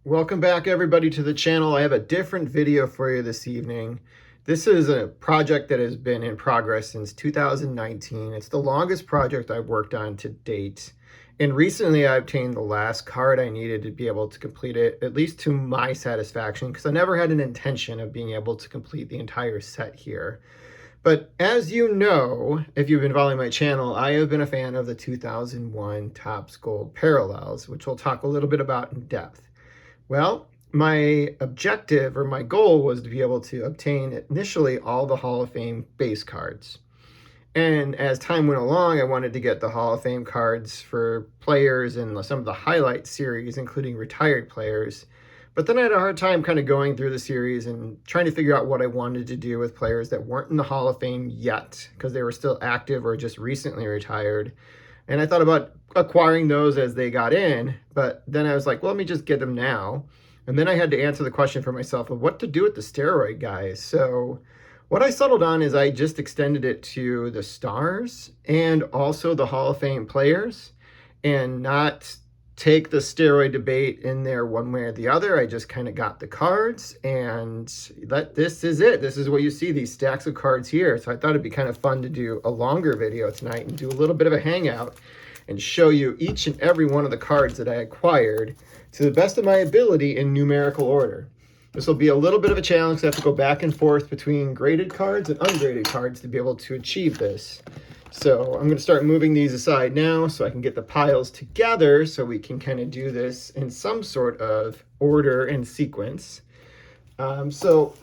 Welcome back everybody to the channel. I have a different video for you this evening. This is a project that has been in progress since 2019. It's the longest project I've worked on to date. And recently I obtained the last card I needed to be able to complete it, at least to my satisfaction, because I never had an intention of being able to complete the entire set here. But as you know, if you've been following my channel, I have been a fan of the 2001 Topps Gold Parallels, which we'll talk a little bit about in depth. Well, my objective or my goal was to be able to obtain initially all the Hall of Fame base cards. And as time went along, I wanted to get the Hall of Fame cards for players in some of the highlight series, including retired players. But then I had a hard time kind of going through the series and trying to figure out what I wanted to do with players that weren't in the Hall of Fame yet, because they were still active or just recently retired. And I thought about acquiring those as they got in, but then I was like, well, let me just get them now. And then I had to answer the question for myself of what to do with the steroid guys. So what I settled on is I just extended it to the stars and also the Hall of Fame players, and not take the steroid debate in there one way or the other. I just kind of got the cards, and this is it. This is what you see, these stacks of cards here. So I thought it'd be kind of fun to do a longer video tonight and do a little bit of a hangout and show you each and every one of the cards that I acquired to the best of my ability in numerical order. This will be a little bit of a challenge. I have to go back and forth between graded cards and ungraded cards to be able to achieve this. So I'm going to start moving these aside now so I can get the piles together so we can kind of do this in some sort of order and sequence. So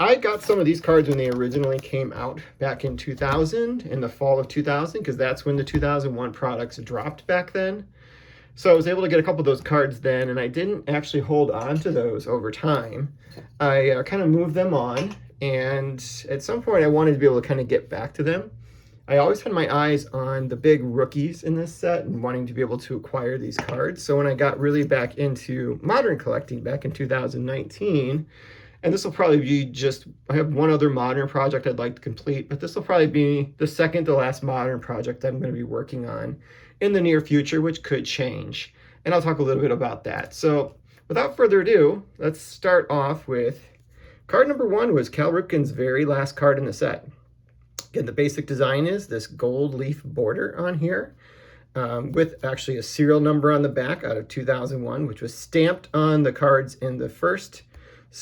I got some of these cards when they originally came out back in 2000, in the fall of 2000, because that's when the 2001 products dropped back then. So I was able to get a couple of those cards then, and I didn't actually hold on to those over time. I kind of moved them on, and at some point I wanted to be able to kind of get back to them. I always had my eyes on the big rookies in this set and wanting to be able to acquire these cards. So when I got really back into modern collecting back in 2019, and this will probably be just, I have one other modern project I'd like to complete, but this will probably be the second to last modern project I'm going to be working on in the near future, which could change. And I'll talk a little bit about that. So without further ado, let's start off with card number one. Was Cal Ripken's very last card in the set. Again, the basic design is this gold leaf border on here, with actually a serial number on the back out of 2001, which was stamped on the cards in the first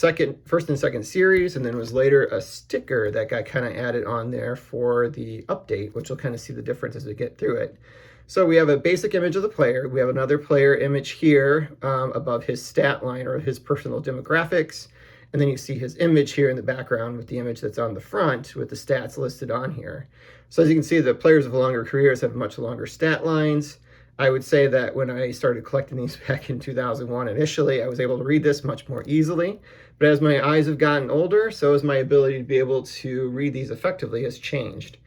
and second series, and then was later a sticker that got kind of added on there for the update, which you'll kind of see the difference as we get through it. So we have a basic image of the player. We have another player image here above his stat line or his personal demographics. And then you see his image here in the background with the image that's on the front with the stats listed on here. So as you can see, the players with longer careers have much longer stat lines. I would say that when I started collecting these back in 2001 initially, I was able to read this much more easily. But as my eyes have gotten older, so has my ability to be able to read these effectively has changed.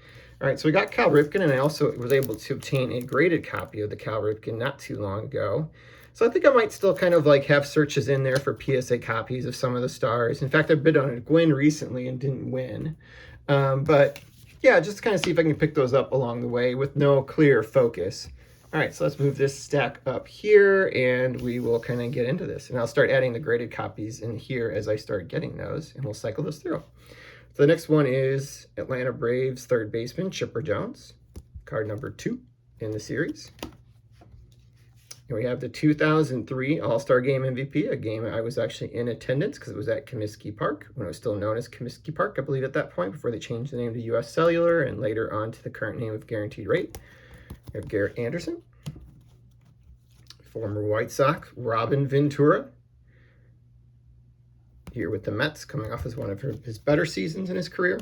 All right, so we got Cal Ripken, and I also was able to obtain a graded copy of the Cal Ripken not too long ago. So I think I might still kind of like have searches in there for PSA copies of some of the stars. In fact, I bid on a Gwyn recently and didn't win. But yeah, just to kind of see if I can pick those up along the way with no clear focus. All right, so let's move this stack up here and we will kind of get into this. And I'll start adding the graded copies in here as I start getting those, and we'll cycle this through. So the next one is Atlanta Braves third baseman Chipper Jones, card number 2 in the series. And we have the 2003 All-Star Game MVP, a game I was actually in attendance because it was at Comiskey Park when it was still known as Comiskey Park, I believe, at that point, before they changed the name to US Cellular and later on to the current name of Guaranteed Rate. We have Garrett Anderson, former White Sox Robin Ventura, here with the Mets, coming off as one of his better seasons in his career.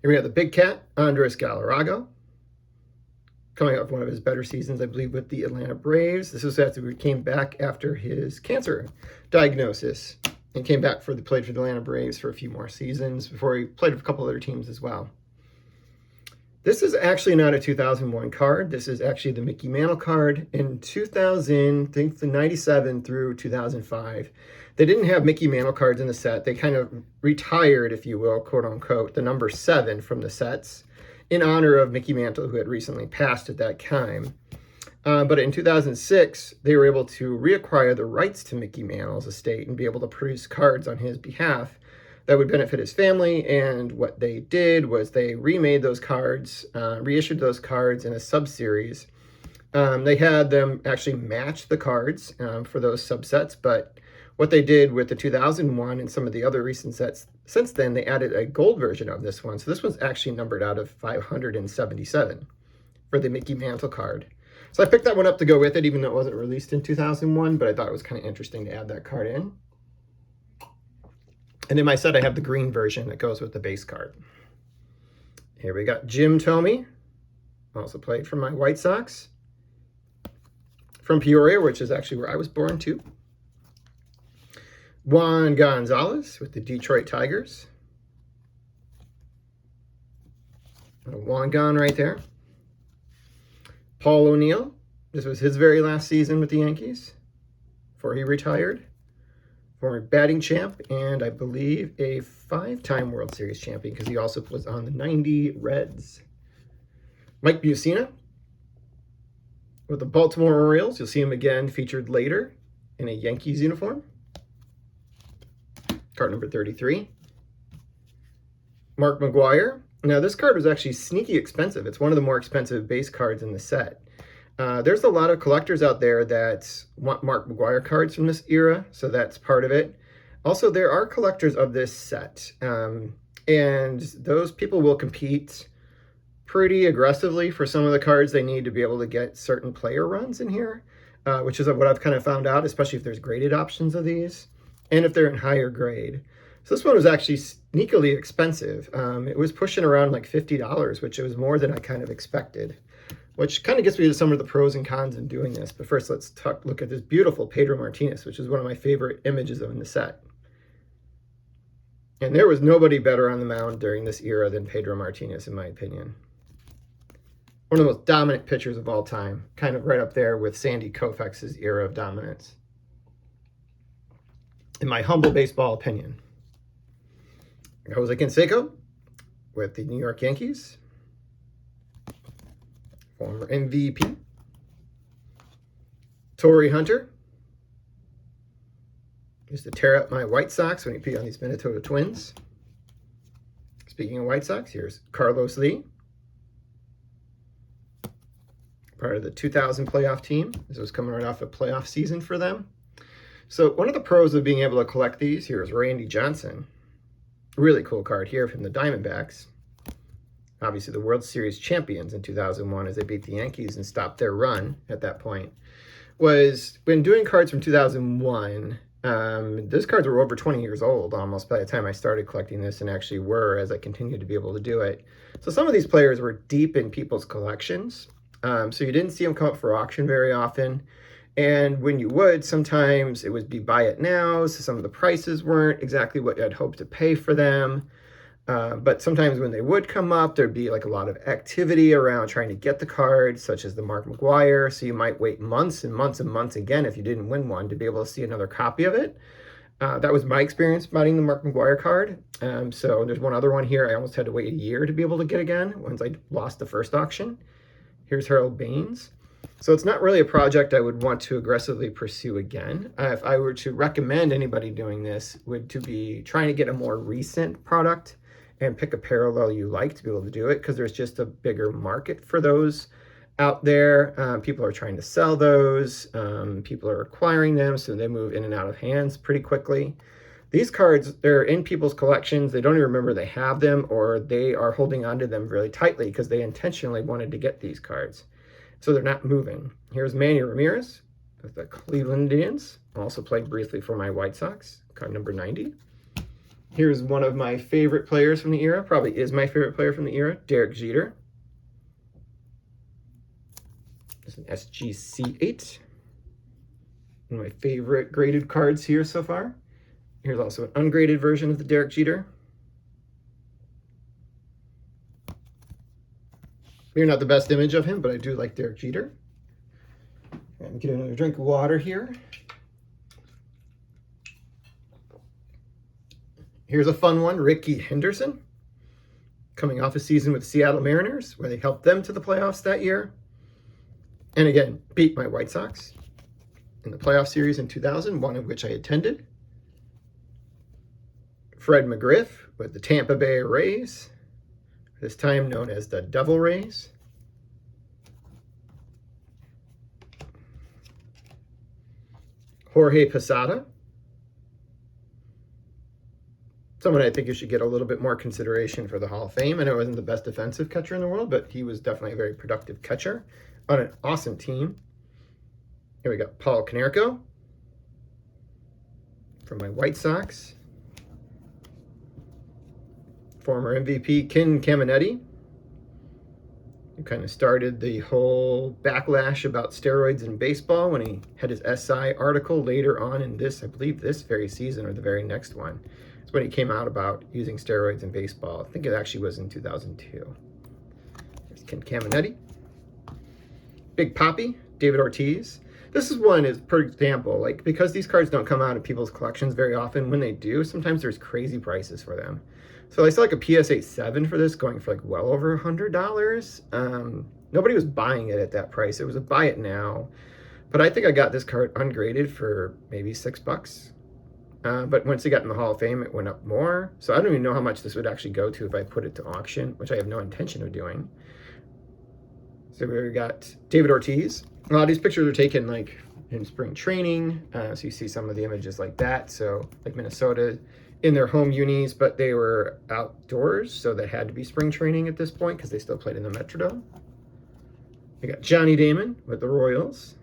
Here we have the Big Cat, Andres Galarraga, coming off one of his better seasons, I believe, with the Atlanta Braves. This was after he came back after his cancer diagnosis and came back played for the Atlanta Braves for a few more seasons before he played with a couple other teams as well. This is actually not a 2001 card. This is actually the Mickey Mantle card in 2000, I think the 97 through 2005. They didn't have Mickey Mantle cards in the set. They kind of retired, if you will, quote unquote, the number 7 from the sets in honor of Mickey Mantle, who had recently passed at that time. But in 2006, they were able to reacquire the rights to Mickey Mantle's estate and be able to produce cards on his behalf that would benefit his family. And what they did was they remade those cards, reissued those cards in a sub-series. They had them actually match the cards for those subsets, but what they did with the 2001 and some of the other recent sets since then, they added a gold version of this one. So this one's actually numbered out of 577 for the Mickey Mantle card. So I picked that one up to go with it, even though it wasn't released in 2001, but I thought it was kind of interesting to add that card in. And in my set, I have the green version that goes with the base card. Here we got Jim Thome, also played for my White Sox, from Peoria, which is actually where I was born too. Juan Gonzalez with the Detroit Tigers. Juan Gon right there. Paul O'Neill. This was his very last season with the Yankees before he retired. Former batting champ and I believe a 5-time World Series champion because he also was on the '90 Reds. Mike Bucina with the Baltimore Orioles. You'll see him again featured later in a Yankees uniform. Card number 33. Mark McGwire. Now, this card was actually sneaky expensive. It's one of the more expensive base cards in the set. There's a lot of collectors out there that want Mark McGwire cards from this era, so that's part of it. Also, there are collectors of this set, and those people will compete pretty aggressively for some of the cards they need to be able to get certain player runs in here, which is what I've kind of found out, especially if there's graded options of these, and if they're in higher grade. So this one was actually sneakily expensive. It was pushing around like $50, which was more than I kind of expected, which kind of gets me to some of the pros and cons in doing this. But first, let's look at this beautiful Pedro Martinez, which is one of my favorite images in the set. And there was nobody better on the mound during this era than Pedro Martinez, in my opinion. One of the most dominant pitchers of all time, kind of right up there with Sandy Koufax's era of dominance, in my humble baseball opinion. Jose Canseco with the New York Yankees, former MVP. Torrey Hunter used to tear up my White Sox when he beat on these Minnesota Twins. Speaking of White Sox, here's Carlos Lee, part of the 2000 playoff team. This was coming right off a playoff season for them. So one of the pros of being able to collect these here is Randy Johnson. Really cool card here from the Diamondbacks. Obviously the World Series champions in 2001 as they beat the Yankees and stopped their run at that point. Was when doing cards from 2001, those cards were over 20 years old almost by the time I started collecting this, and actually were as I continued to be able to do it. So some of these players were deep in people's collections. So you didn't see them come up for auction very often. And when you would, sometimes it would be buy it now, so some of the prices weren't exactly what I'd hoped to pay for them. But sometimes when they would come up, there'd be like a lot of activity around trying to get the cards, such as the Mark McGwire. So you might wait months and months and months again if you didn't win one to be able to see another copy of it. That was my experience buying the Mark McGwire card. So there's one other one here. I almost had to wait a year to be able to get again once I lost the first auction. Here's Harold Baines. So it's not really a project I would want to aggressively pursue again. If I were to recommend anybody doing this, would to be trying to get a more recent product and pick a parallel you like to be able to do it, because there's just a bigger market for those out there. People are trying to sell those. People are acquiring them, so they move in and out of hands pretty quickly. These cards, they're in people's collections. They don't even remember they have them, or they are holding onto them really tightly because they intentionally wanted to get these cards. So they're not moving. Here's Manny Ramirez with the Cleveland Indians. Also played briefly for my White Sox, card number 90. Here's one of my favorite players from the era, probably is my favorite player from the era, Derek Jeter. It's an SGC8. One of my favorite graded cards here so far. Here's also an ungraded version of the Derek Jeter. Maybe not the best image of him, but I do like Derek Jeter. And get another drink of water here. Here's a fun one, Ricky Henderson, coming off a season with Seattle Mariners, where they helped them to the playoffs that year. And again, beat my White Sox in the playoff series in 2000, one of which I attended. Fred McGriff with the Tampa Bay Rays, this time known as the Devil Rays. Jorge Posada, someone I think you should get a little bit more consideration for the Hall of Fame. I know he wasn't the best defensive catcher in the world, but he was definitely a very productive catcher on an awesome team. Here we got Paul Konerko from my White Sox. Former MVP Ken Caminiti, who kind of started the whole backlash about steroids in baseball when he had his SI article later on in this, I believe this very season or the very next one. It's when he came out about using steroids in baseball. I think it actually was in 2002. There's Ken Caminiti. Big Papi, David Ortiz. This is one, is for example, like, because these cards don't come out of people's collections very often, when they do, sometimes there's crazy prices for them. So I saw like a PSA 7 for this going for like well over $100. Nobody was buying it at that price. It was a buy it now. But I think I got this card ungraded for maybe $6. But once it got in the Hall of Fame, it went up more. So I don't even know how much this would actually go to if I put it to auction, which I have no intention of doing. So we got David Ortiz. A lot of these pictures are taken like in spring training. So you see some of the images like that. So like Minnesota in their home unis, but they were outdoors. So they had to be spring training at this point because they still played in the Metrodome. We got Johnny Damon with the Royals.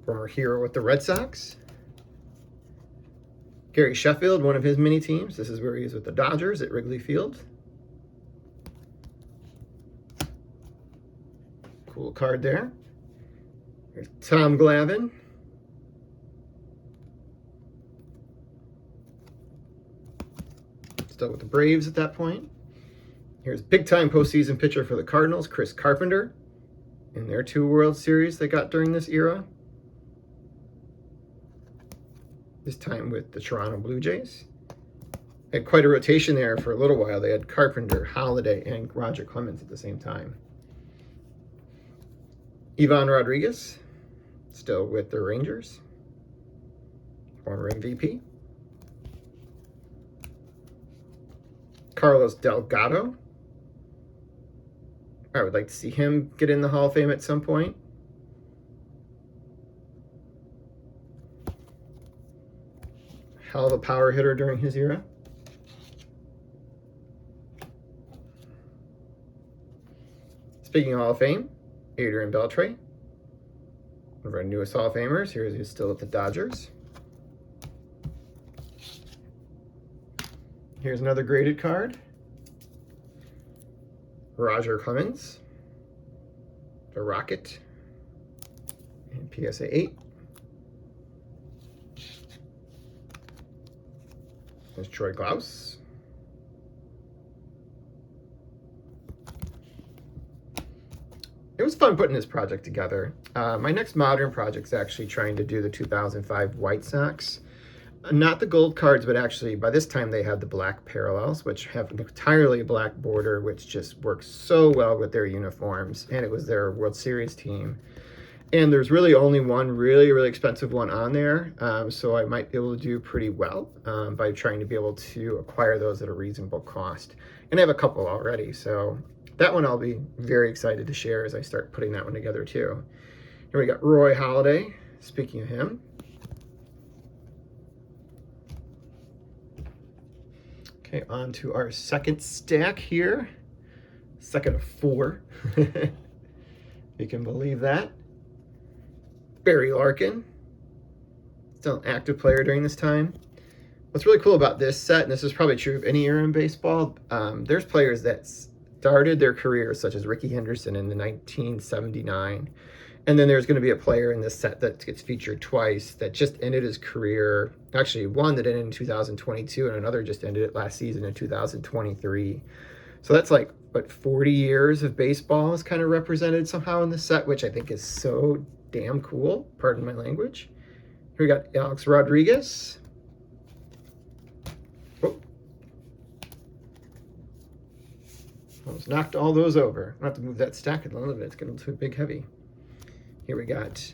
Former hero with the Red Sox. Gary Sheffield, one of his mini teams. This is where he is with the Dodgers at Wrigley Field. Cool card there. There's Tom Glavine. Still with the Braves at that point. Here's big-time postseason pitcher for the Cardinals, Chris Carpenter, in their 2 World Series they got during this era. This time with the Toronto Blue Jays. They had quite a rotation there for a little while. They had Carpenter, Holliday, and Roger Clemens at the same time. Ivan Rodriguez, still with the Rangers, former MVP. Carlos Delgado. I would like to see him get in the Hall of Fame at some point. Hell of a power hitter during his era. Speaking of Hall of Fame, Adrian Beltre, one of our newest Hall of Famers. Here he is still at the Dodgers. Here's another graded card. Roger Clemens, the Rocket, and PSA 8. There's Troy Glaus. It was fun putting this project together. My next modern project is actually trying to do the 2005 White Sox. Not the gold cards, but actually by this time they had the black parallels, which have an entirely black border, which just works so well with their uniforms. And it was their World Series team. And there's really only one really, really expensive one on there. So I might be able to do pretty well by trying to be able to acquire those at a reasonable cost. And I have a couple already. So that one I'll be very excited to share as I start putting that one together too. Here we got Roy Halladay, speaking of him. Okay, on to our second stack here. Second of 4. You can believe that. Barry Larkin, still an active player during this time. What's really cool about this set, and this is probably true of any era in baseball, there's players that started their career, such as Rickey Henderson in the 1979. And then there's going to be a player in this set that gets featured twice that just ended his career. Actually, one that ended in 2022 and another just ended it last season in 2023. So that's like, what, 40 years of baseball is kind of represented somehow in this set, which I think is so damn cool. Pardon my language. Here we got Alex Rodriguez. Oh. Almost knocked all those over. I'll have to move that stack a little bit. It's getting too big heavy. Here we got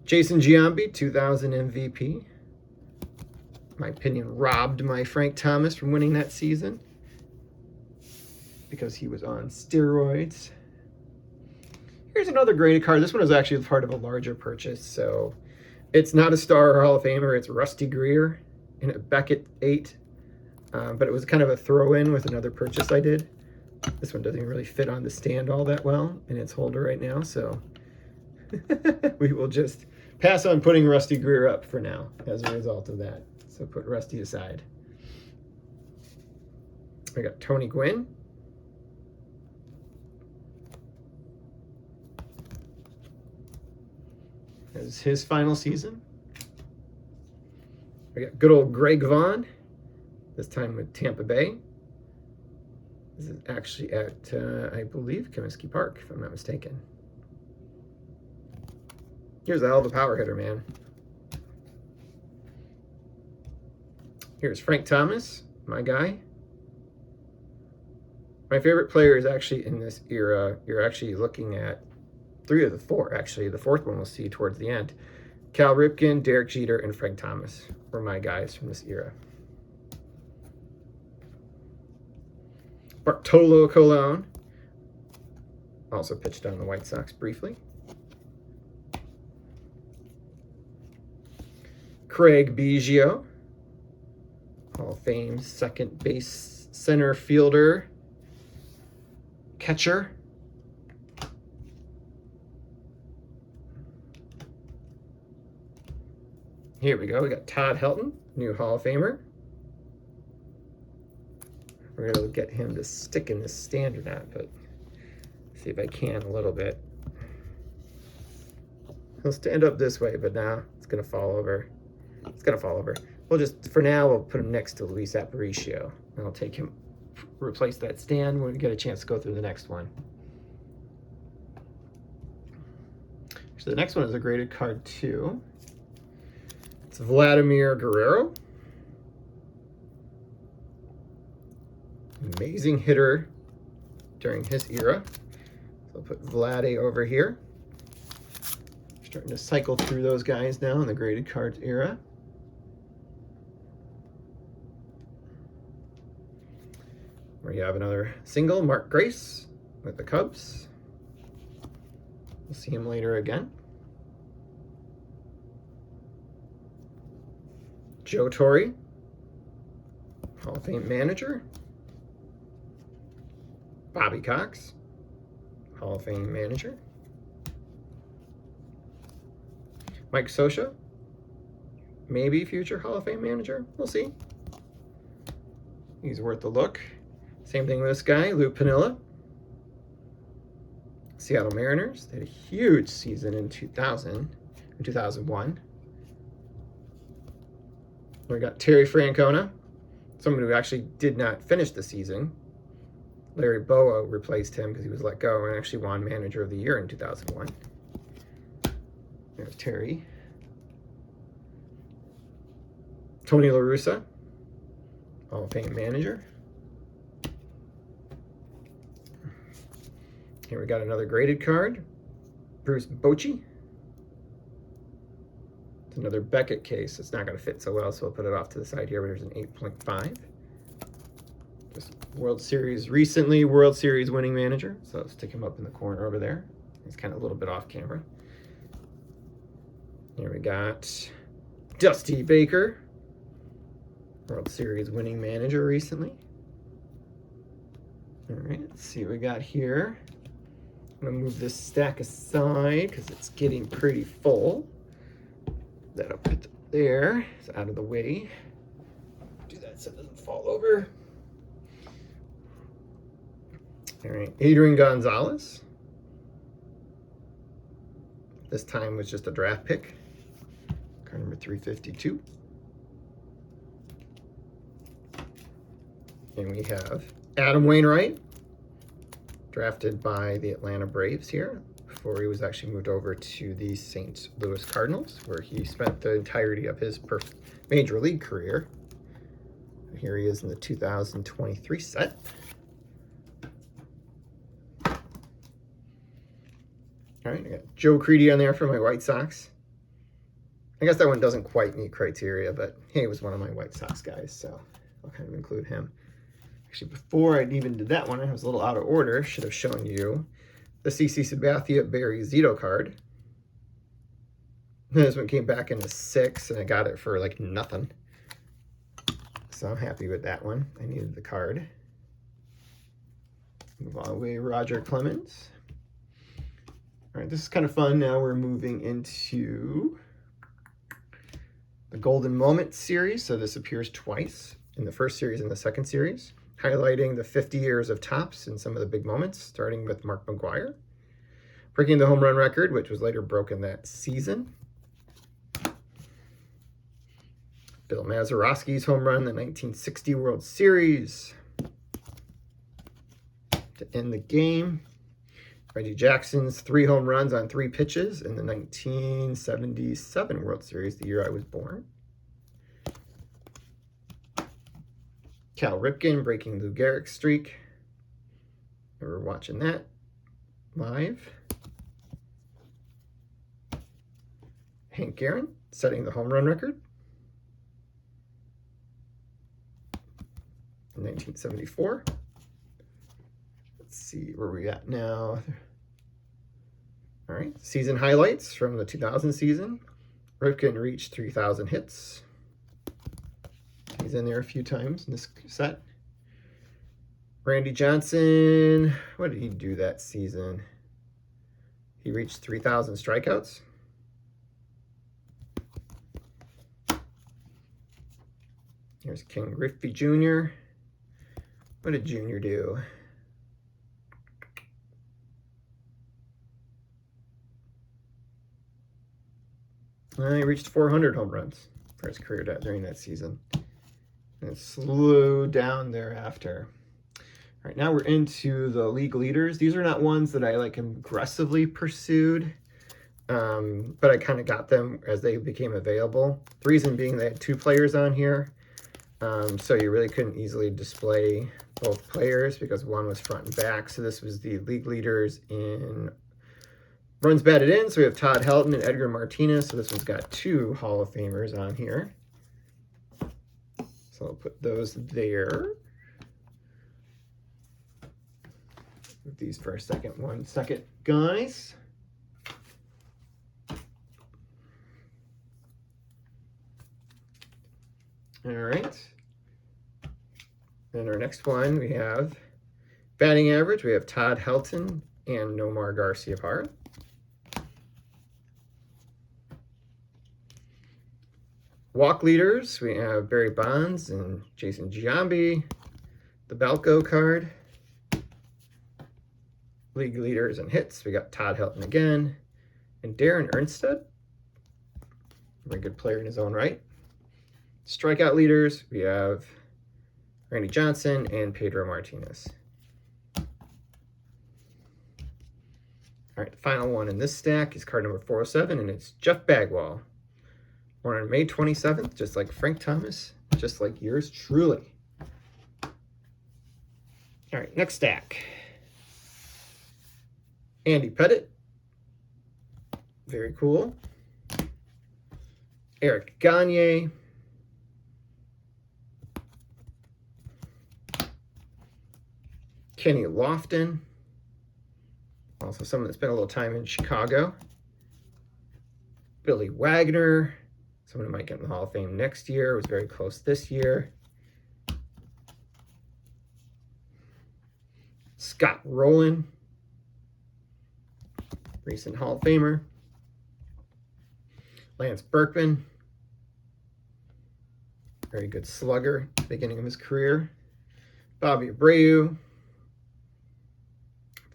Jason Giambi, 2000 MVP. In my opinion, robbed my Frank Thomas from winning that season because he was on steroids. Here's another graded card. This one is actually part of a larger purchase, so it's not a Star or Hall of Famer. It's Rusty Greer in a Beckett 8, but it was kind of a throw-in with another purchase I did. This one doesn't really fit on the stand all that well in its holder right now, so we will just pass on putting Rusty Greer up for now as a result of that. So put Rusty aside. I got Tony Gwynn. This is his final season. I got good old Greg Vaughn, this time with Tampa Bay. This is actually at, I believe, Comiskey Park, if I'm not mistaken. Here's a hell of a power hitter, man. Here's Frank Thomas, my guy. My favorite player is actually in this era. You're actually looking at 3 of the 4, actually. The 4th one we'll see towards the end. Cal Ripken, Derek Jeter, and Frank Thomas were my guys from this era. Bartolo Colon also pitched on the White Sox briefly. Craig Biggio, Hall of Fame second base center fielder, catcher. Here we go. We got Todd Helton, new Hall of Famer. We're going to get him to stick in this stand or not, but see if I can a little bit. He'll stand up this way, but now it's going to fall over. It's going to fall over. We'll just, for now, we'll put him next to Luis Aparicio. And I'll take him, replace that stand when we get a chance to go through the next one. So the next one is a graded card too. It's Vladimir Guerrero. Amazing hitter during his era. So I'll put Vladdy over here. Starting to cycle through those guys now in the graded cards era. We have another single, Mark Grace with the Cubs. We'll see him later again. Joe Torre, Hall of Fame manager. Bobby Cox, Hall of Fame manager. Mike Scioscia, maybe future Hall of Fame manager. We'll see. He's worth a look. Same thing with this guy, Lou Piniella. Seattle Mariners. They had a huge season in 2001. We got Terry Francona, someone who actually did not finish the season. Larry Bowa replaced him because he was let go and actually won Manager of the Year in 2001. There's Terry. Tony La Russa, Hall of Fame manager. Here we got another graded card. Bruce Bochy. It's another Beckett case. It's not going to fit so well, so we'll put it off to the side here, but there's an 8.5. Just World Series, recently World Series winning manager. So I'll stick him up in the corner over there. He's kind of a little bit off camera. Here we got Dusty Baker, World Series winning manager recently. All right, let's see what we got here. I'm gonna move this stack aside because it's getting pretty full. That'll put there. It's out of the way. Do that so it doesn't fall over. All right, Adrian Gonzalez. This time was just a draft pick. Card number 352. And we have Adam Wainwright, drafted by the Atlanta Braves here, before he was actually moved over to the St. Louis Cardinals, where he spent the entirety of his major league career. And here he is in the 2023 set. All right, I got Joe Creedy on there for my White Sox. I guess that one doesn't quite meet criteria, but he was one of my White Sox guys, so I'll kind of include him. Actually, before I even did that one, I was a little out of order. Should have shown you the CC Sabathia Barry Zito card. This one came back into 6, and I got it for like nothing. So I'm happy with that one. I needed the card. Move all the way, Roger Clemens. All right, this is kind of fun. Now we're moving into the Golden Moment series. So this appears twice, in the first series and the second series, highlighting the 50 years of Topps and some of the big moments, starting with Mark McGwire, breaking the home run record, which was later broken that season. Bill Mazeroski's home run, the 1960 World Series to end the game. Reggie Jackson's 3 home runs on 3 pitches in the 1977 World Series, the year I was born. Cal Ripken breaking Lou Gehrig's streak. We were watching that live. Hank Aaron setting the home run record in 1974. Let's see where we're at now. All right, season highlights from the 2000 season. Ripken reached 3,000 hits. He's in there a few times in this set. Randy Johnson, what did he do that season? He reached 3,000 strikeouts. Here's King Griffey Jr. What did Junior do? He reached 400 home runs for his career during that season. And it slowed down thereafter. All right, now we're into the league leaders. These are not ones that I like aggressively pursued, but I kind of got them as they became available. The reason being they had 2 players on here, so you really couldn't easily display both players because one was front and back. So this was the league leaders in runs batted in. So we have Todd Helton and Edgar Martinez. So this one's got 2 Hall of Famers on here. So I'll put those there. Put these for a second. 1 second, guys. All right. Then our next one, we have batting average. We have Todd Helton and Nomar Garciaparra. Walk leaders, we have Barry Bonds and Jason Giambi. The Balco card. League leaders and hits, we got Todd Helton again. And Darren Ernstad. Very good player in his own right. Strikeout leaders, we have Randy Johnson and Pedro Martinez. All right, the final one in this stack is card number 407, and it's Jeff Bagwell. Born on May 27th, just like Frank Thomas, just like yours truly. All right, next stack. Andy Pettitte. Very cool. Eric Gagne. Kenny Lofton. Also someone that spent a little time in Chicago. Billy Wagner. Someone who might get in the Hall of Fame next year. Was very close this year. Scott Rowland. Recent Hall of Famer. Lance Berkman. Very good slugger at the beginning of his career. Bobby Abreu.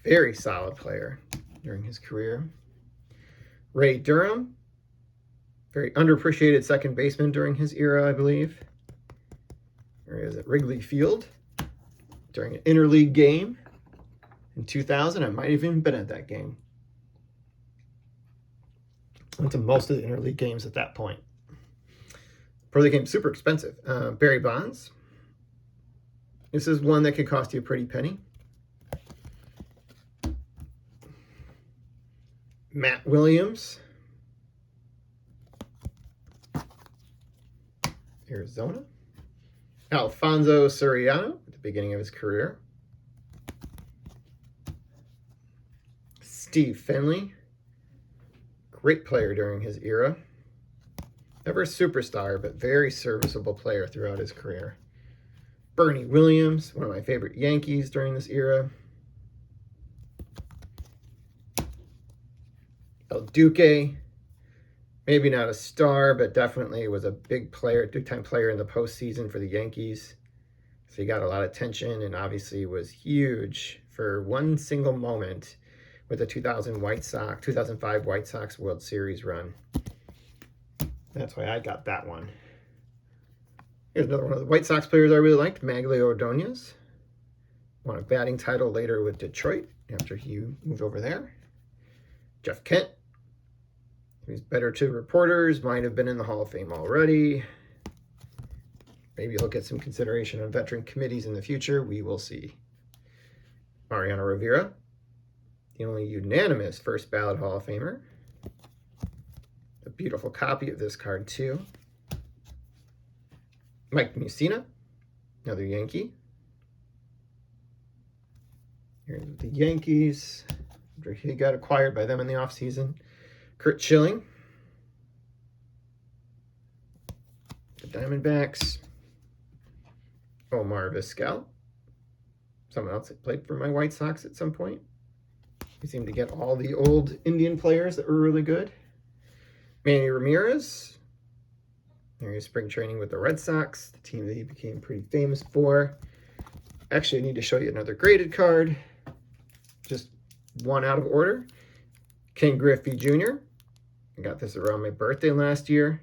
Very solid player during his career. Ray Durham. Very underappreciated second baseman during his era, I believe. There he is at Wrigley Field during an interleague game in 2000. I might have even been at that game. Went to most of the interleague games at that point. Pro League game, super expensive. Barry Bonds. This is one that could cost you a pretty penny. Matt Williams, Arizona. Alfonso Soriano at the beginning of his career. Steve Finley, great player during his era. Never a superstar, but very serviceable player throughout his career. Bernie Williams, one of my favorite Yankees during this era. El Duque, maybe not a star, but definitely was a big player, big-time player in the postseason for the Yankees. So he got a lot of attention and obviously was huge for one single moment with the 2005 White Sox World Series run. That's why I got that one. Here's another one of the White Sox players I really liked, Magglio Ordonez. Won a batting title later with Detroit after he moved over there. Jeff Kent. He's better to reporters, might have been in the Hall of Fame already. Maybe he'll get some consideration on veteran committees in the future. We will see. Mariano Rivera, the only unanimous first ballot Hall of Famer. A beautiful copy of this card, too. Mike Mussina, another Yankee. Here's the Yankees. He got acquired by them in the offseason. Curt Schilling. The Diamondbacks. Omar Vizquel. Someone else that played for my White Sox at some point. We seem to get all the old Indian players that were really good. Manny Ramirez. There he is, spring training with the Red Sox, the team that he became pretty famous for. Actually, I need to show you another graded card. Just one out of order. Ken Griffey Jr. I got this around my birthday last year.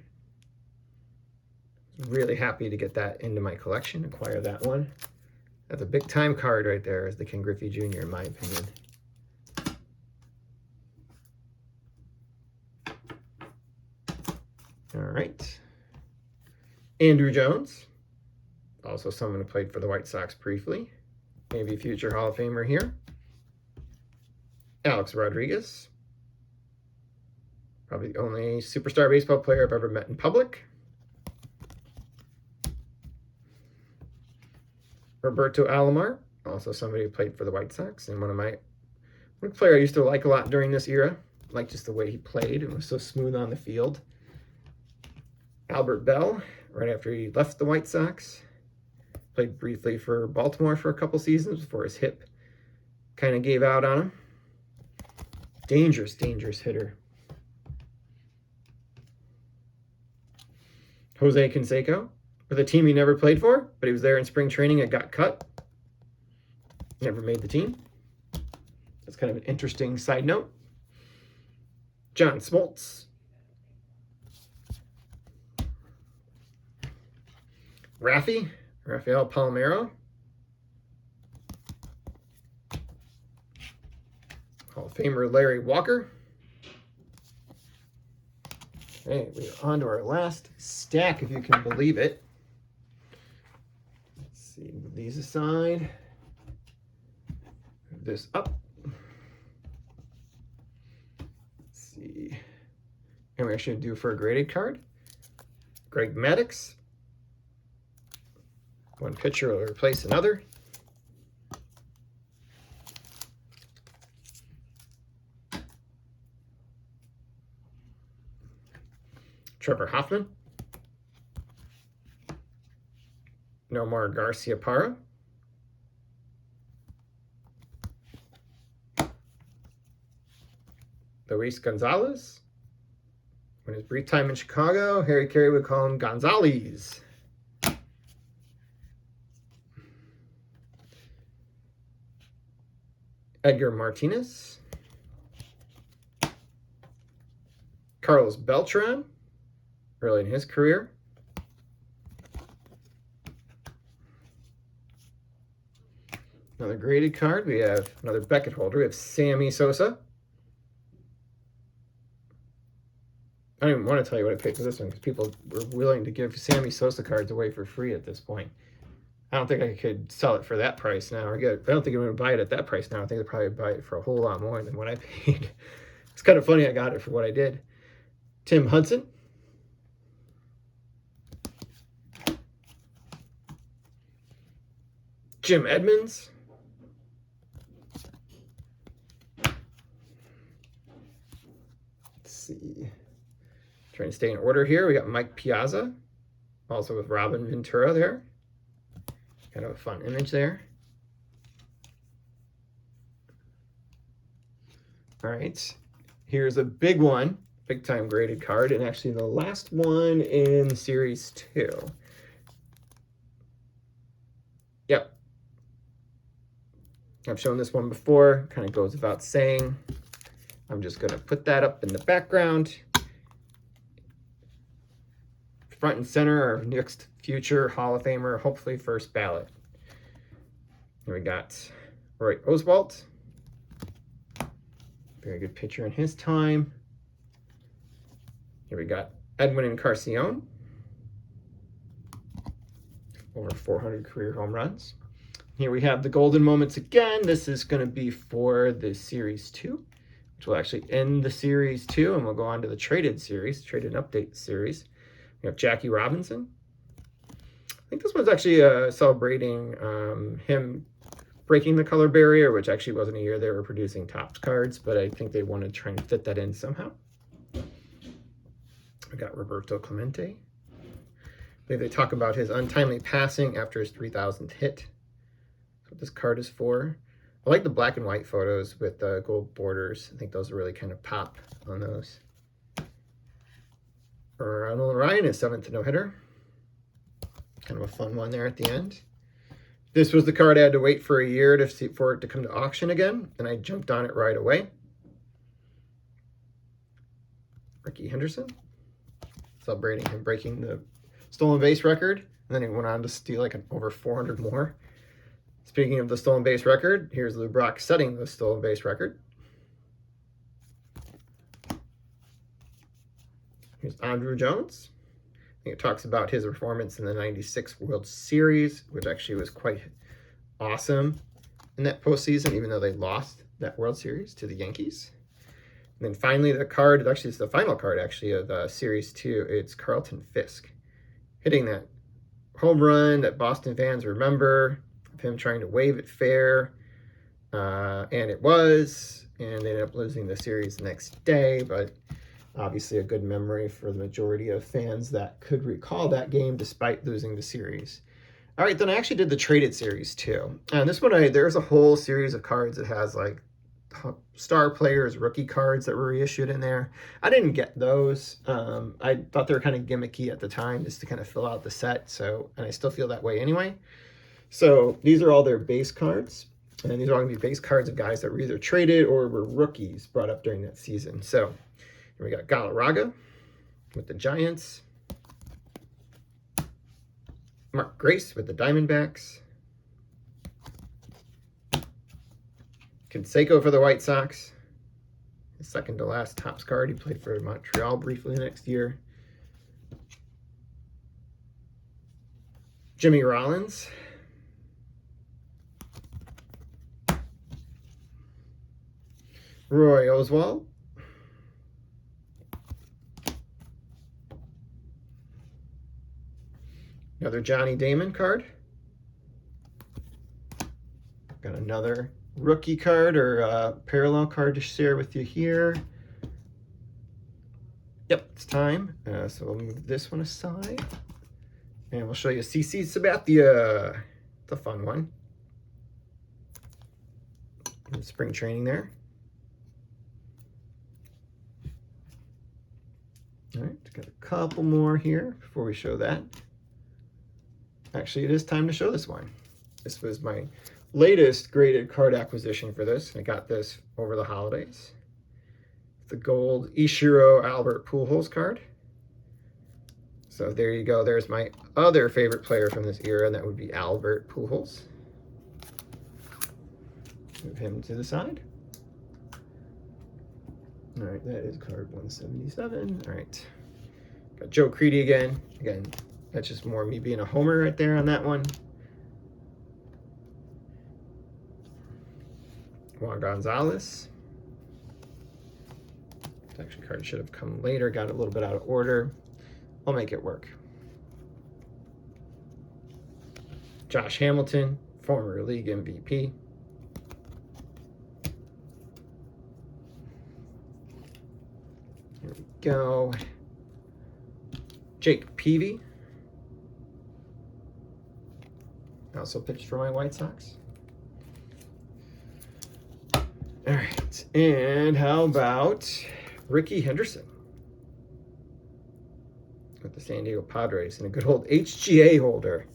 Really happy to get that into my collection, acquire that one. That's a big time card right there, is the Ken Griffey Jr. in my opinion. All right. Andrew Jones, also someone who played for the White Sox briefly. Maybe a future Hall of Famer here. Alex Rodriguez, probably the only superstar baseball player I've ever met in public. Roberto Alomar, also somebody who played for the White Sox, and one player I used to like a lot during this era. Like just the way he played and was so smooth on the field. Albert Bell, right after he left the White Sox. Played briefly for Baltimore for a couple seasons before his hip kind of gave out on him. Dangerous, dangerous hitter. Jose Canseco, with a team he never played for, but he was there in spring training and got cut. Never made the team. That's kind of an interesting side note. John Smoltz. Rafael Palmeiro. Hall of Famer Larry Walker. Okay, we are on to our last stack, if you can believe it. Let's see, move these aside. Move this up. Let's see. And we're actually going to do for a graded card. Greg Maddux. One pitcher will replace another. Trevor Hoffman. Nomar Garciaparra. Luis Gonzalez. In his brief time in Chicago, Harry Carey would call him Gonzalez. Edgar Martinez. Carlos Beltran, early in his career. Another graded card. We have another Beckett holder. We have Sammy Sosa. I don't even want to tell you what I paid for this one because people were willing to give Sammy Sosa cards away for free at this point. I don't think I could sell it for that price now. I don't think I'm going to buy it at that price now. I think I'd probably buy it for a whole lot more than what I paid. It's kind of funny I got it for what I did. Tim Hudson. Jim Edmonds. Let's see. Trying to stay in order here. We got Mike Piazza, also with Robin Ventura there. Kind of a fun image there. All right, here's a big one, big time graded card, and actually the last one in Series 2. Yep. I've shown this one before, kind of goes without saying. I'm just going to put that up in the background. Front and center, our next future Hall of Famer, hopefully first ballot. Here we got Roy Oswalt. Very good pitcher in his time. Here we got Edwin Encarnacion. Over 400 career home runs. Here we have the golden moments again. This is going to be for the Series 2, which will actually end the Series 2, and we'll go on to the traded series, traded update series. We have Jackie Robinson. I think this one's actually celebrating him breaking the color barrier, which actually wasn't a year they were producing Topps cards, but I think they want to try and fit that in somehow. We got Roberto Clemente. They talk about his untimely passing after his 3,000th hit. That's what this card is for. I like the black and white photos with the gold borders. I think those really kind of pop on those. Ronald Ryan is 7th no-hitter. Kind of a fun one there at the end. This was the card I had to wait for a year for it to come to auction again, and I jumped on it right away. Ricky Henderson, celebrating him breaking the stolen base record, and then he went on to steal like over 400 more. Speaking of the stolen base record, here's Lou Brock setting the stolen base record. Here's Andrew Jones. I think it talks about his performance in the 96 World Series, which actually was quite awesome in that postseason, even though they lost that World Series to the Yankees. And then finally the card, actually it's the final card actually of Series 2, it's Carlton Fisk hitting that home run that Boston fans remember, of him trying to wave it fair, and it was, and they ended up losing the series the next day, but obviously a good memory for the majority of fans that could recall that game despite losing the series. All right, then I actually did the traded series too. And this one, there's a whole series of cards that has like star players, rookie cards that were reissued in there. I didn't get those. I thought they were kind of gimmicky at the time just to kind of fill out the set. So, and I still feel that way anyway. So these are all their base cards. And these are all going to be base cards of guys that were either traded or were rookies brought up during that season. So here we got Galarraga with the Giants. Mark Grace with the Diamondbacks. Canseco for the White Sox. His second to last Topps card. He played for Montreal briefly the next year. Jimmy Rollins. Roy Oswalt. Another Johnny Damon card. Got another rookie card or parallel card to share with you here. Yep, it's time. So we'll move this one aside. And we'll show you CC Sabathia. It's a fun one. In spring training there. All right, got a couple more here before we show that. Actually, it is time to show this one. This was my latest graded card acquisition for this. I got this over the holidays. The gold Ichiro Albert Pujols card. So there you go. There's my other favorite player from this era, and that would be Albert Pujols. Move him to the side. All right, that is card 177. All right, got Joe Creedy again. Again, that's just more me being a homer right there on that one. Juan Gonzalez. Actually, card should have come later, got a little bit out of order. I'll make it work. Josh Hamilton, former league MVP. Here we go. Jake Peavy. Also pitched for my White Sox. All right, and how about Ricky Henderson with the San Diego Padres and a good old HGA holder,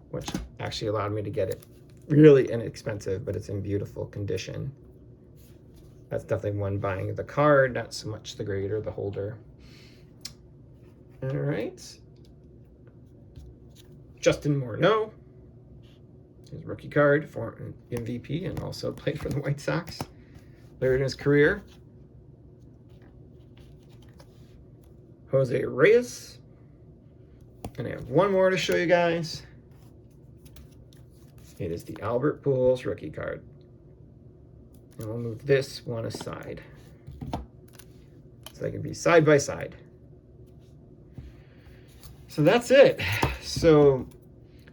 which actually allowed me to get it really inexpensive, but it's in beautiful condition. That's definitely one buying the card, not so much the grade or the holder. All right. Justin Morneau, his rookie card for MVP and also played for the White Sox later in his career. Jose Reyes. And I have one more to show you guys. It is the Albert Pujols rookie card. And we'll move this one aside so they can be side by side. So that's it. So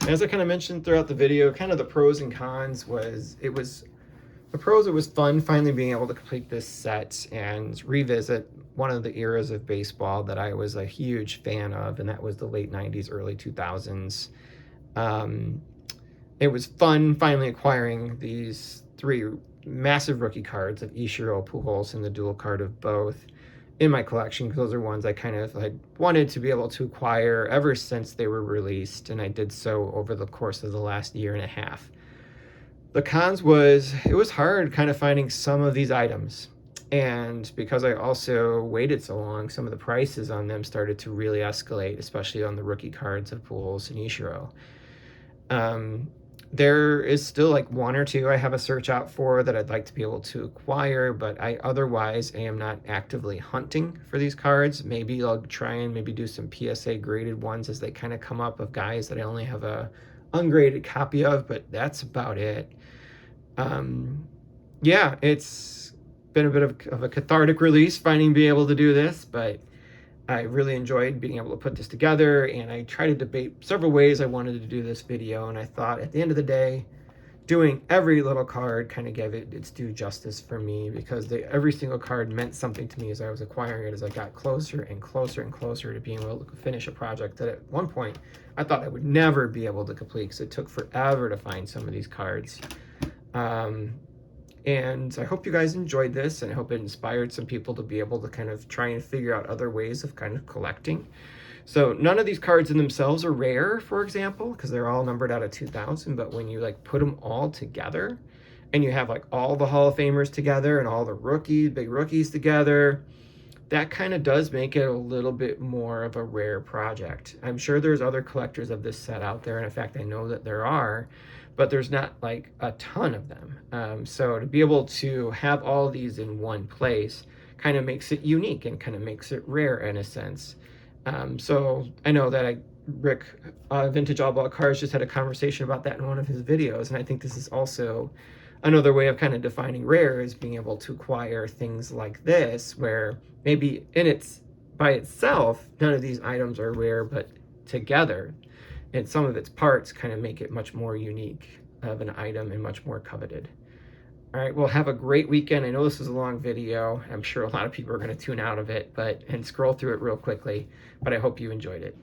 as I kind of mentioned throughout the video, kind of the pros and cons was, it was fun finally being able to complete this set and revisit one of the eras of baseball that I was a huge fan of, and that was the late 90s, early 2000s. It was fun finally acquiring these three massive rookie cards of Ichiro, Pujols, and the dual card of both in my collection, because those are ones I kind of had wanted to be able to acquire ever since they were released, and I did so over the course of the last year and a half. The cons was, it was hard kind of finding some of these items, and because I also waited so long, some of the prices on them started to really escalate, especially on the rookie cards of Pujols and Ichiro. There is still like one or two I have a search out for that I'd like to be able to acquire, but I otherwise am not actively hunting for these cards. Maybe I'll try and maybe do some PSA graded ones as they kind of come up of guys that I only have a ungraded copy of, but that's about it. Yeah, it's been a bit of a cathartic release being able to do this, but I really enjoyed being able to put this together, and I tried to debate several ways I wanted to do this video, and I thought at the end of the day, doing every little card kind of gave it its due justice for me, because every single card meant something to me as I was acquiring it, as I got closer and closer and closer to being able to finish a project that at one point I thought I would never be able to complete, because it took forever to find some of these cards. And I hope you guys enjoyed this, and I hope it inspired some people to be able to kind of try and figure out other ways of kind of collecting. So none of these cards in themselves are rare, for example, because they're all numbered out of 2000, but when you like put them all together and you have like all the Hall of Famers together and all the big rookies together, that kind of does make it a little bit more of a rare project. I'm sure there's other collectors of this set out there, and in fact I know that there are, but there's not like a ton of them. So to be able to have all these in one place kind of makes it unique and kind of makes it rare in a sense. So I know that Rick, Vintage All Ball Cards, just had a conversation about that in one of his videos, and I think this is also another way of kind of defining rare, is being able to acquire things like this, where maybe by itself, none of these items are rare, but together, and some of its parts kind of make it much more unique of an item and much more coveted. All right, well, have a great weekend. I know this was a long video. I'm sure a lot of people are going to tune out of it and scroll through it real quickly, but I hope you enjoyed it.